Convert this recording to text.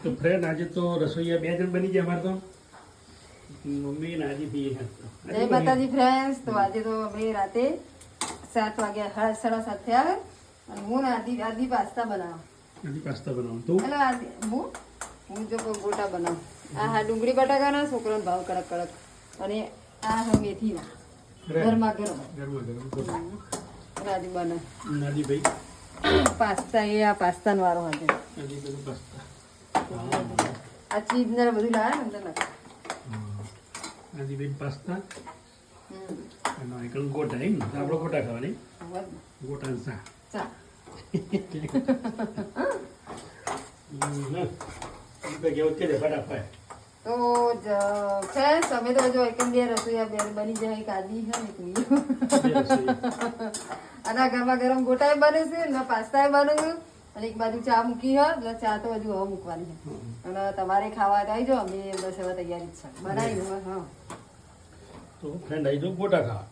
તો ફ્રેન્ડ આજે તો રસોઈયા 2 જણ બની ગયા અમારે તો મમ્મી ને આજી પીએ જય માતાજી ફ્રેન્ડ્સ. તો આજે તો અમે રાતે 7 વાગ્યા 7:30 થયા અને હું ને આદિ પાસ્તા બનાવ. આજી પાસ્તા બનાવું તું હેલો આદિ હું જો ગોટા બનાવ. આ ડુંગળી બટાકાના છોકરાનો ભાવ કડક કડક અને આ મેથીના ગરમા ગરમ આદિ બનાવ. નાદીભાઈ પાસ્તા એ આ પાસ્તાનો વારો હતો. નાદીભાઈ પાસ્તા આ ચીઝ ને બધું લાવે ને અંદર નાખે. નાદીભાઈ પાસ્તા અને એક ગોટા એમ ને આપણે ગોટા ખાવાની ગોટા ને સા ચા ફટાફટ તો ફ્રેન્ડ્સ અમે તો જો એક બે રસોઈયા બે બની જાય એક આદિ છે ને તું અને આ ગરમા ગરમ ગોટાએ બને છે ને પાસ્તાએ બને છે અને એક બાજુ ચા મૂકી હોય એટલે ચા તો હજુ હવે મૂકવાની છે અને તમારે ખાવા આવી જાઓ અમે બસ હવે તૈયારી જ છે બનાવી. હા તો ફ્રેન્ડ આવી જાઓ ગોટા ખાવા.